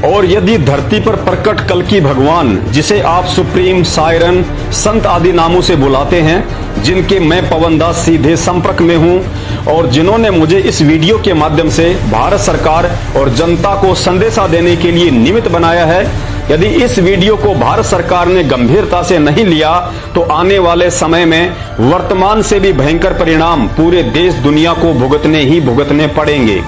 और यदि धरती पर प्रकट कल्कि भगवान, जिसे आप सुप्रीम, सायरन, संत आदि नामों से बुलाते हैं, जिनके मैं पवन दास सीधे संपर्क में हूं और जिन्होंने मुझे इस वीडियो के माध्यम से भारत सरकार और जनता को संदेशा देने के लिए निमित्त बनाया है, यदि इस वीडियो को भारत सरकार ने गंभीरता से नहीं लिया तो आने वाले समय में वर्तमान से भी भयंकर परिणाम पूरे देश दुनिया को भुगतने पड़ेंगे।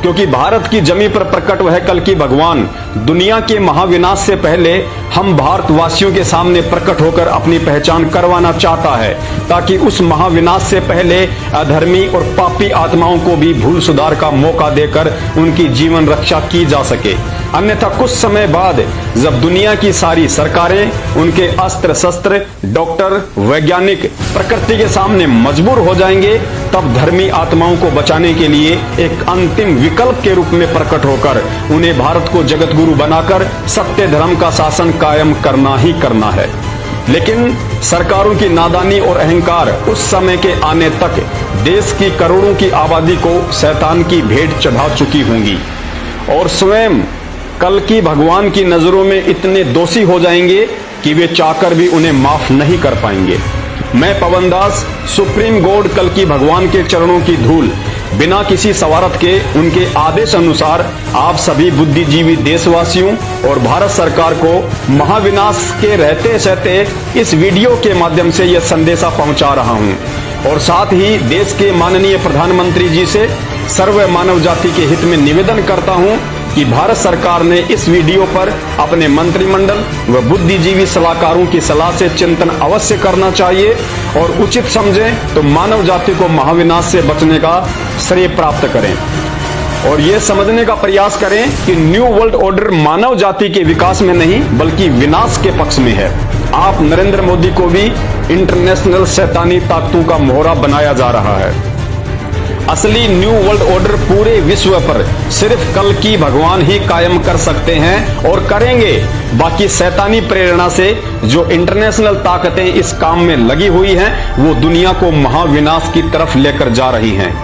क्योंकि भारत की जमीन पर प्रकट वह कल्कि भगवान दुनिया के महाविनाश से पहले हम भारतवासियों के सामने प्रकट होकर अपनी पहचान करवाना चाहता है, ताकि उस महाविनाश से पहले अधर्मी और पापी आत्माओं को भी भूल सुधार का मौका देकर उनकी जीवन रक्षा की जा सके। अन्यथा कुछ समय बाद जब दुनिया की सारी सरकारें, उनके अस्त्र शस्त्र, डॉक्टर, वैज्ञानिक प्रकृति के सामने मजबूर हो जाएंगे, तब धर्मी आत्माओं को बचाने के लिए एक अंतिम विकल्प के रूप में प्रकट होकर उन्हें भारत को जगत गुरु बनाकर सत्य धर्म का शासन कायम करना ही करना है। लेकिन सरकारों की नादानी और अहंकार उस समय के आने तक देश की करोड़ों की आबादी को शैतान की भेंट चढ़ा चुकी होंगी और स्वयं कल्कि भगवान की नजरों में इतने दोषी हो जाएंगे कि वे चाहकर भी उन्हें माफ नहीं कर पाएंगे। मैं पवन दास सुप्रीम गॉड कल्कि भगवान के चरणों की धूल बिना किसी सवारत के उनके आदेश अनुसार आप सभी बुद्धिजीवी देशवासियों और भारत सरकार को महाविनाश के रहते सहते इस वीडियो के माध्यम से यह संदेशा पहुंचा रहा हूं और साथ ही देश के माननीय प्रधानमंत्री जी से सर्व मानव जाति के हित में निवेदन करता हूं कि भारत सरकार ने इस वीडियो पर अपने मंत्रिमंडल व बुद्धिजीवी सलाहकारों की सलाह से चिंतन अवश्य करना चाहिए और उचित समझें तो मानव जाति को महाविनाश से बचने का श्रेय प्राप्त करें और ये समझने का प्रयास करें कि न्यू वर्ल्ड ऑर्डर मानव जाति के विकास में नहीं बल्कि विनाश के पक्ष में है। आप नरेंद्र मोदी को भी इंटरनेशनल शैतानी ताकतों का मोहरा बनाया जा रहा है। असली न्यू वर्ल्ड ऑर्डर पूरे विश्व पर सिर्फ कल्कि भगवान ही कायम कर सकते हैं और करेंगे। बाकी शैतानी प्रेरणा से जो इंटरनेशनल ताकतें इस काम में लगी हुई हैं, वो दुनिया को महाविनाश की तरफ लेकर जा रही हैं।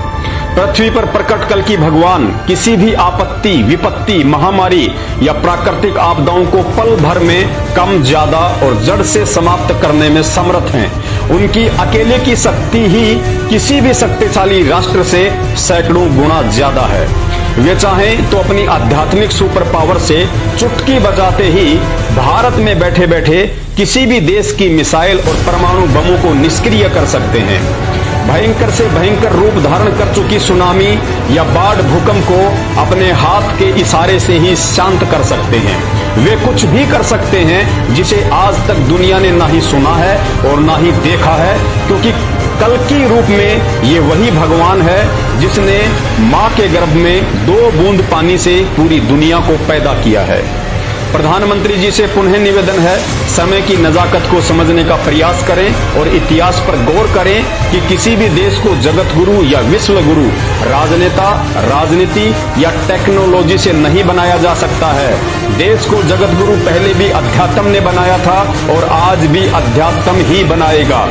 पृथ्वी पर प्रकट कल्कि भगवान किसी भी आपत्ति, विपत्ति, महामारी या प्राकृतिक आपदाओं को पल भर में कम, ज्यादा और जड़ से समाप्त करने में समर्थ हैं। उनकी अकेले की शक्ति ही किसी भी शक्तिशाली राष्ट्र से सैकड़ों गुना ज्यादा है। वे चाहें तो अपनी आध्यात्मिक सुपर पावर से चुटकी बजाते ही भारत में बैठे बैठे किसी भी देश की मिसाइल और परमाणु बमों को निष्क्रिय कर सकते हैं। भयंकर से भयंकर रूप धारण कर चुकी सुनामी या बाढ़, भूकंप को अपने हाथ के इशारे से ही शांत कर सकते हैं। वे कुछ भी कर सकते हैं जिसे आज तक दुनिया ने ना ही सुना है और ना ही देखा है, क्योंकि कल्कि रूप में ये वही भगवान है जिसने मां के गर्भ में 2 बूंद पानी से पूरी दुनिया को पैदा किया है। प्रधानमंत्री जी से पुनः निवेदन है, समय की नजाकत को समझने का प्रयास करें और इतिहास पर गौर करें कि किसी भी देश को जगत गुरु या विश्व गुरु राजनेता, राजनीति या टेक्नोलॉजी से नहीं बनाया जा सकता है। देश को जगत गुरु पहले भी अध्यात्म ने बनाया था और आज भी अध्यात्म ही बनाएगा।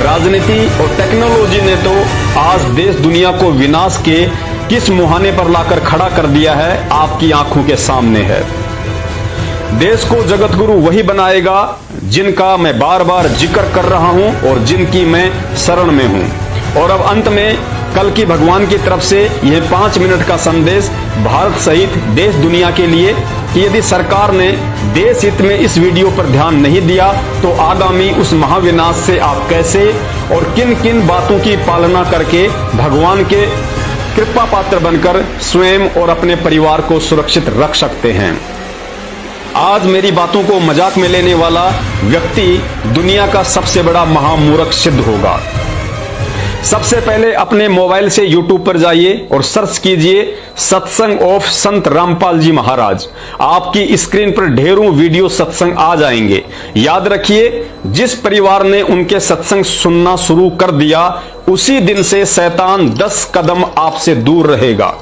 राजनीति और टेक्नोलॉजी ने तो आज देश दुनिया को विनाश के किस मुहाने पर लाकर खड़ा कर दिया है, आपकी आंखों के सामने है। देश को जगत गुरु वही बनाएगा जिनका मैं बार बार जिक्र कर रहा हूं और जिनकी मैं शरण में हूं। और अब अंत में कल्कि भगवान की तरफ से यह 5 मिनट का संदेश भारत सहित देश दुनिया के लिए कि यदि सरकार ने देश हित में इस वीडियो पर ध्यान नहीं दिया तो आगामी उस महाविनाश से आप कैसे और किन किन बातों की पालना करके भगवान के कृपा पात्र बनकर स्वयं और अपने परिवार को सुरक्षित रख सकते हैं। आज मेरी बातों को मजाक में लेने वाला व्यक्ति दुनिया का सबसे बड़ा महामूर्ख सिद्ध होगा। सबसे पहले अपने मोबाइल से YouTube पर जाइए और सर्च कीजिए सत्संग ऑफ संत रामपाल जी महाराज। आपकी स्क्रीन पर ढेरों वीडियो सत्संग आ जाएंगे। याद रखिए, जिस परिवार ने उनके सत्संग सुनना शुरू कर दिया उसी दिन से शैतान 10 कदम आपसे दूर रहेगा।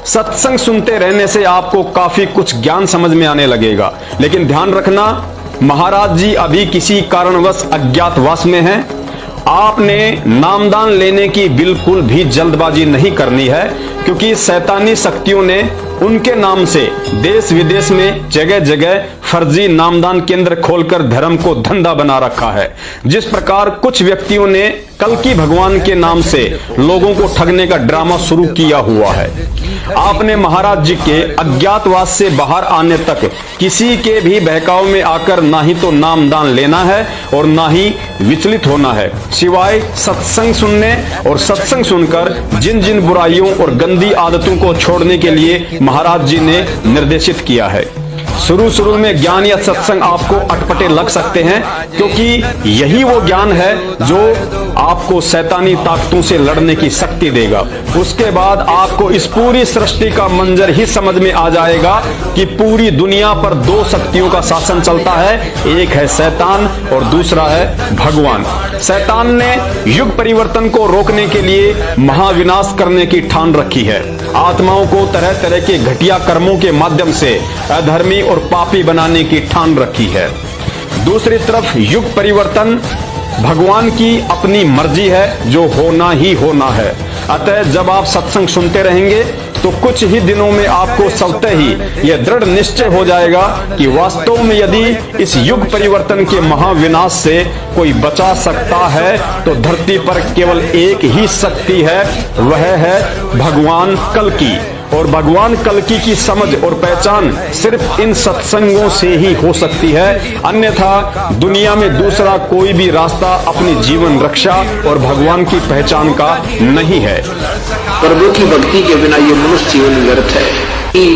सत्संग सुनते रहने से आपको काफी कुछ ज्ञान समझ में आने लगेगा, लेकिन ध्यान रखना, महाराज जी अभी किसी कारणवश अज्ञातवास में हैं। आपने नामदान लेने की बिल्कुल भी जल्दबाजी नहीं करनी है, क्योंकि शैतानी शक्तियों ने उनके नाम से देश विदेश में जगह जगह फर्जी नामदान केंद्र खोलकर धर्म को धंधा बना रखा है। जिस प्रकार कुछ व्यक्तियों ने कल्कि भगवान के नाम से लोगों को ठगने का ड्रामा शुरू किया हुआ है। आपने महाराज जी के अज्ञातवास से बाहर आने तक किसी के भी बहकाव में आकर ना ही तो नामदान लेना है और ना ही विचलित होना है, सिवाय सत्संग सुनने और सत्संग सुनकर जिन जिन बुराइयों और गंदी आदतों को छोड़ने के लिए महाराज जी ने निर्देशित किया है। शुरू में ज्ञान या सत्संग आपको अटपटे लग सकते हैं, क्योंकि यही वो ज्ञान है जो आपको शैतानी ताकतों से लड़ने की शक्ति देगा। उसके बाद आपको इस पूरी सृष्टि का मंजर ही समझ में आ जाएगा कि पूरी दुनिया पर दो शक्तियों का शासन चलता है, एक है शैतान और दूसरा है भगवान। शैतान ने युग परिवर्तन को रोकने के लिए महाविनाश करने की ठान रखी है। आत्माओं को तरह तरह के घटिया कर्मों के माध्यम से अधर्मी और पापी बनाने की ठान रखी है। दूसरी तरफ युग परिवर्तन भगवान की अपनी मर्जी है, जो होना ही होना है। अतः जब आप सत्संग सुनते रहेंगे तो कुछ ही दिनों में आपको स्वतः ही यह दृढ़ निश्चय हो जाएगा कि वास्तव में यदि इस युग परिवर्तन के महाविनाश से कोई बचा सकता है तो धरती पर केवल एक ही शक्ति है, वह है भगवान कल्कि। और भगवान कल्कि की समझ और पहचान सिर्फ इन सत्संगों से ही हो सकती है, अन्यथा दुनिया में दूसरा कोई भी रास्ता अपनी जीवन रक्षा और भगवान की पहचान का नहीं है। प्रभु की भक्ति के बिना ये मनुष्य जीवन व्यर्थ है।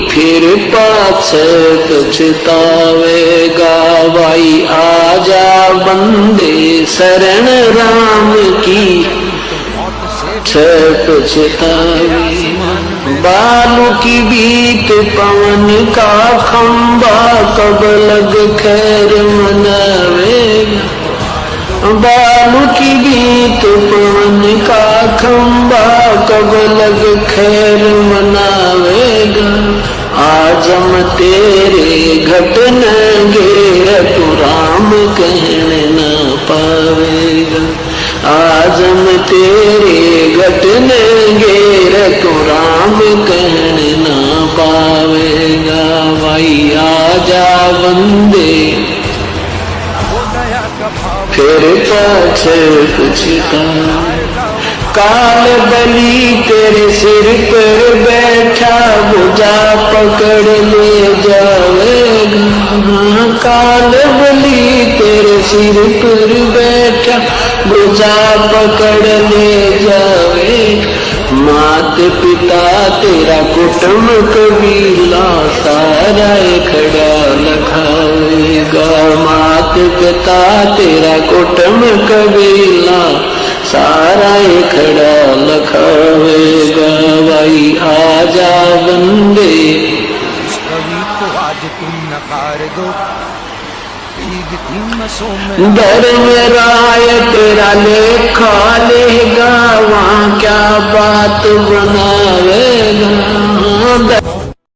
फिर पाछे पछतावेगा भाई, आजा बंदे शरण राम की पछतावे। बालू की बीत पवन का खंबा, कब लग खैर मनावेगा। बालू की बीत पवन का खंबा, कब लग खैर मनावेगा। आजम तेरे घट नंगे, तू राम कहने न पावेगा। आजम तेरे घट नंगे, तू राम कहने न पावेगा। भाई आजा बंदे फिर पाछे पछता। काल बलि तेरे सिर पर बैठा, बुझा पकड़ ले जावेगा। काल बलि तेरे सिर पर बैठा, बुझा पकड़ ले जावेगा। मात पिता तेरा कुटुंब कबीला, सारा खड़ा लखावेगा। मात पिता तेरा कुटुंब कबीला, सारा खड़ा लखावेगा। भाई आजा बंदे आज तुम नकार दो। धर्म राय तेरा लेखा लेगा, वहाँ क्या बात बनावेगा।